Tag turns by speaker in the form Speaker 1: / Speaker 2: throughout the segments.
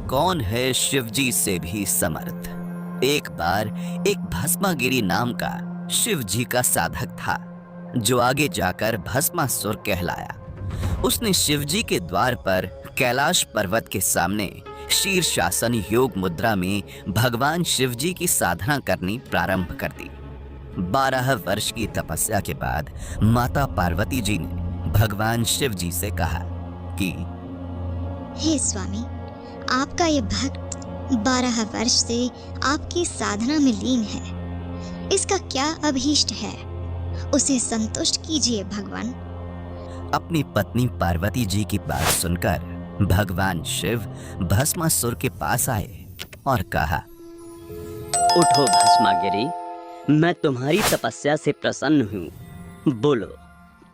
Speaker 1: कौन है शिवजी से भी समर्थ। एक बार एक भस्मागिरी नाम का शिवजी का साधक था, जो आगे जाकर भस्मासुर कहलाया। उसने शिवजी के द्वार पर कैलाश पर्वत के सामने शीर्षासन योग मुद्रा में भगवान शिवजी की साधना करनी प्रारंभ कर दी। 12 वर्ष की तपस्या के बाद माता पार्वती जी ने भगवान शिवजी से कहा कि
Speaker 2: हे स्वामी, आपका ये भक्त 12 वर्ष से आपकी साधना में लीन है। इसका क्या अभीष्ट है, उसे संतुष्ट कीजिए भगवान।
Speaker 1: अपनी पत्नी पार्वती जी की बात सुनकर भगवान शिव भस्मासुर के पास आए और कहा,
Speaker 3: उठो भस्मागिरी, मैं तुम्हारी तपस्या से प्रसन्न हूँ। बोलो,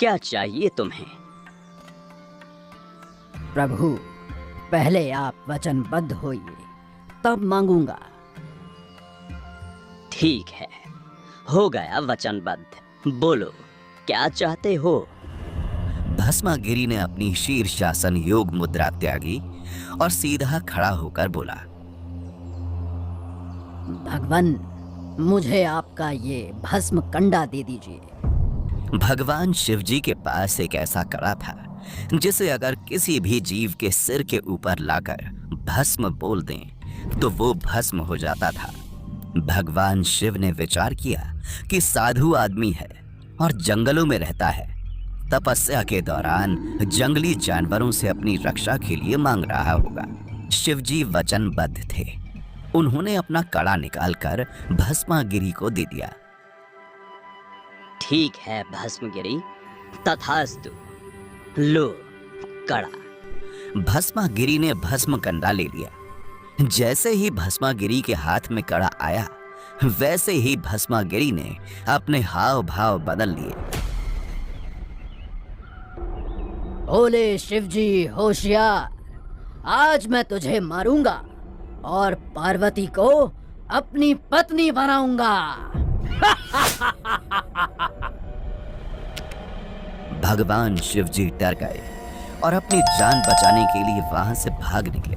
Speaker 3: क्या चाहिए तुम्हें?
Speaker 4: प्रभु, पहले आप वचनबद्ध होइए, तब मांगूंगा।
Speaker 3: ठीक है, हो गया वचनबद्ध। बोलो, क्या चाहते हो?
Speaker 1: भस्मागिरी ने अपनी शीर्षासन योग मुद्रा त्यागी और सीधा खड़ा होकर बोला,
Speaker 4: भगवान, मुझे आपका ये भस्म कंडा दे दीजिए।
Speaker 1: भगवान शिवजी के पास एक ऐसा कड़ा था जिसे अगर किसी भी जीव के सिर के ऊपर लाकर भस्म बोल दें तो वो भस्म हो जाता था। भगवान शिव ने विचार किया कि साधु आदमी है और जंगलों में रहता है, तपस्या के दौरान जंगली जानवरों से अपनी रक्षा के लिए मांग रहा होगा। शिवजी वचनबद्ध थे। उन्होंने अपना कड़ा निकालकर भस्मागिरी को दे दिया।
Speaker 3: ठीक है भस्मगिरी, तथास्तु। लो कड़ा।
Speaker 1: भस्मागिरी ने भस्म कंडा ले लिया। जैसे ही भस्मागिरी के हाथ में कड़ा आया, वैसे ही भस्मागिरी ने अपने हाव भाव बदल लिए।
Speaker 4: बोले शिवजी होशियार, आज मैं तुझे मारूंगा और पार्वती को अपनी पत्नी बनाऊंगा।
Speaker 1: भगवान शिवजी डर गए और अपनी जान बचाने के लिए वहां से भाग निकले।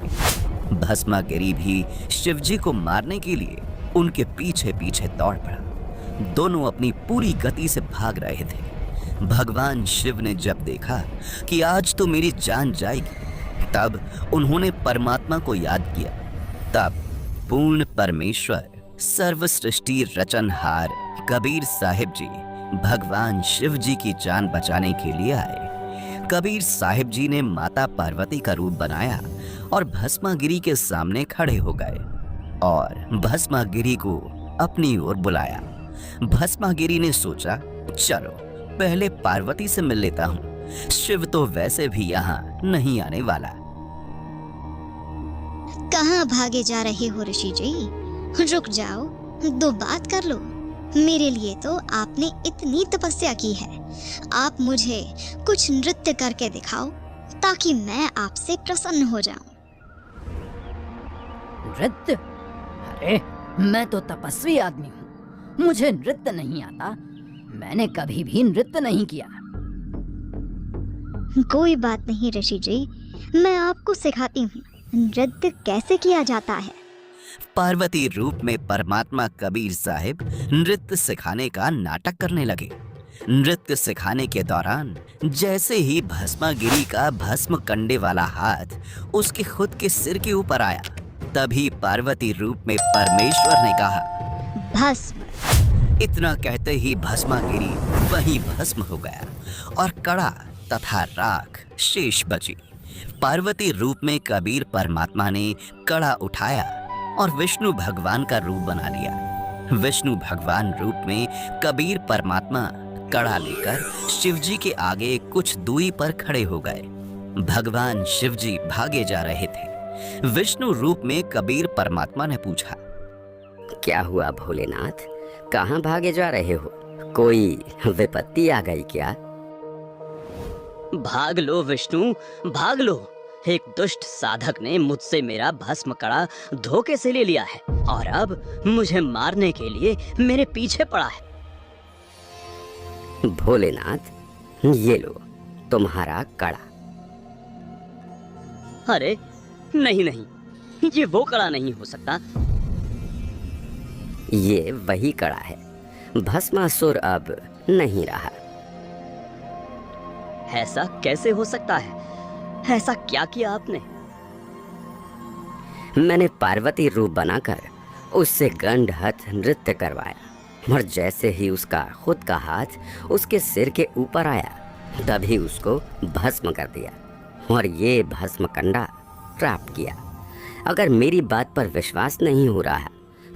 Speaker 1: भस्मागिरी भी शिवजी को मारने के लिए उनके पीछे पीछे दौड़ पड़ा। दोनों अपनी पूरी गति से भाग रहे थे। भगवान शिव ने जब देखा कि आज तो मेरी जान जाएगी, तब उन्होंने परमात्मा को याद किया। तब पूर्ण परमेश्वर, सर्व सृष्टि रचनहार कबीर साहिब जी भगवान शिव जी की जान बचाने के लिए आए। कबीर साहिब जी ने माता पार्वती का रूप बनाया और भस्मागिरी के सामने खड़े हो गए और भस्मागिरी को अपनी ओर बुलाया। भस्मागिरी ने सोचा, चलो पहले पार्वती से मिल लेता हूँ, शिव तो वैसे भी यहाँ नहीं आने वाला।
Speaker 2: कहाँ भागे जा रहे हो ऋषि जी? रुक जाओ, दो बात कर लो। मेरे लिए तो आपने इतनी तपस्या की है, आप मुझे कुछ नृत्य करके दिखाओ ताकि मैं आपसे प्रसन्न हो जाऊं।
Speaker 4: नृत्य? अरे, मैं तो तपस्वी आदमी हूँ, मुझे नृत्य नहीं आता। मैंने कभी भी नृत्य नहीं किया।
Speaker 2: कोई बात नहीं ऋषि जी, मैं आपको सिखाती हूँ नृत्य कैसे किया जाता है।
Speaker 1: पार्वती रूप में परमात्मा कबीर साहिब नृत्य सिखाने का नाटक करने लगे। नृत्य सिखाने के दौरान जैसे ही भस्मागिरी का भस्म कंडे वाला हाथ उसके खुद के सिर के ऊपर आया, तभी पार्वती रूप में परमेश्वर ने कहा,
Speaker 2: भस्म।
Speaker 1: इतना कहते ही भस्मागिरी वहीं भस्म हो गया और कड़ा तथा राख शेष बची। पार्वती रूप में कबीर परमात्मा ने कड़ा उठाया और विष्णु भगवान का रूप बना लिया। विष्णु भगवान रूप में कबीर परमात्मा कड़ा लेकर शिवजी के आगे कुछ दूरी पर खड़े हो गए। भगवान शिवजी भागे जा रहे थे। विष्णु रूप में कबीर परमात्मा ने पूछा,
Speaker 5: क्या हुआ भोलेनाथ, कहाँ भागे जा रहे हो? कोई विपत्ति आ गई क्या?
Speaker 3: भाग लो विष्णु, भाग लो। एक दुष्ट साधक ने मुझसे मेरा भस्म कड़ा धोखे से ले लिया है और अब मुझे मारने के लिए मेरे पीछे पड़ा है।
Speaker 5: भोलेनाथ, ये लो तुम्हारा कड़ा।
Speaker 3: अरे नहीं नहीं, ये वो कड़ा नहीं हो सकता।
Speaker 5: ये वही कड़ा है। भस्मासुर अब नहीं रहा।
Speaker 3: ऐसा कैसे हो सकता है? ऐसा क्या किया आपने?
Speaker 5: मैंने पार्वती रूप बनाकर उससे गंडहथ नृत्य करवाया और जैसे ही उसका खुद का हाथ उसके सिर के ऊपर आया तभी उसको भस्म कर दिया और ये भस्म कंडा प्राप्त किया। अगर मेरी बात पर विश्वास नहीं हो रहा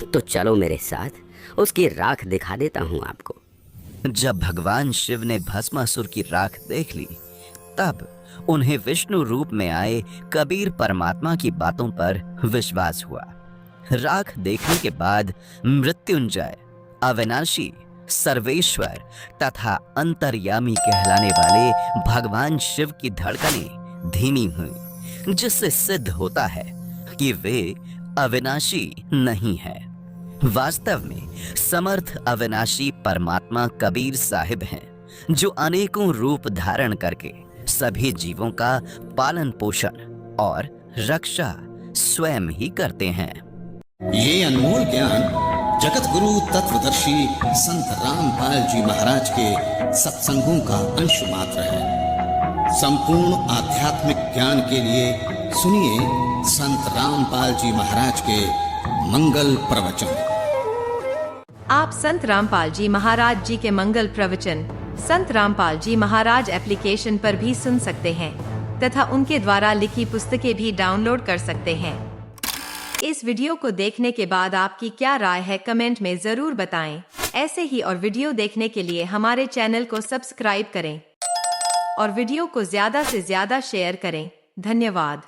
Speaker 5: तो चलो मेरे साथ उसकी राख दिखा देता हूँ आपको।
Speaker 1: जब भगवान शिव ने भस्मासुर की राख देख ली तब उन्हें विष्णु रूप में आए कबीर परमात्मा की बातों पर विश्वास हुआ। राख देखने के बाद मृत्युंजय, अविनाशी, सर्वेश्वर तथा अंतर्यामी कहलाने वाले भगवान शिव की धड़कनें धीमी हुई, जिससे सिद्ध होता है कि वे अविनाशी नहीं है। वास्तव में समर्थ अविनाशी परमात्मा कबीर साहिब हैं, जो अनेकों रूप धारण करके सभी जीवों का पालन पोषण और रक्षा स्वयं ही करते हैं।
Speaker 6: ये अनमोल ज्ञान जगत गुरु तत्वदर्शी संत रामपाल जी महाराज के सत्संगों का अंश मात्र है। संपूर्ण आध्यात्मिक ज्ञान के लिए सुनिए संत रामपाल जी महाराज के मंगल प्रवचन।
Speaker 7: आप संत रामपाल जी महाराज जी के मंगल प्रवचन संत रामपाल जी महाराज एप्लीकेशन पर भी सुन सकते हैं तथा उनके द्वारा लिखी पुस्तकें भी डाउनलोड कर सकते हैं। इस वीडियो को देखने के बाद आपकी क्या राय है कमेंट में जरूर बताएं। ऐसे ही और वीडियो देखने के लिए हमारे चैनल को सब्सक्राइब करें और वीडियो को ज्यादा से ज्यादा शेयर करें। धन्यवाद।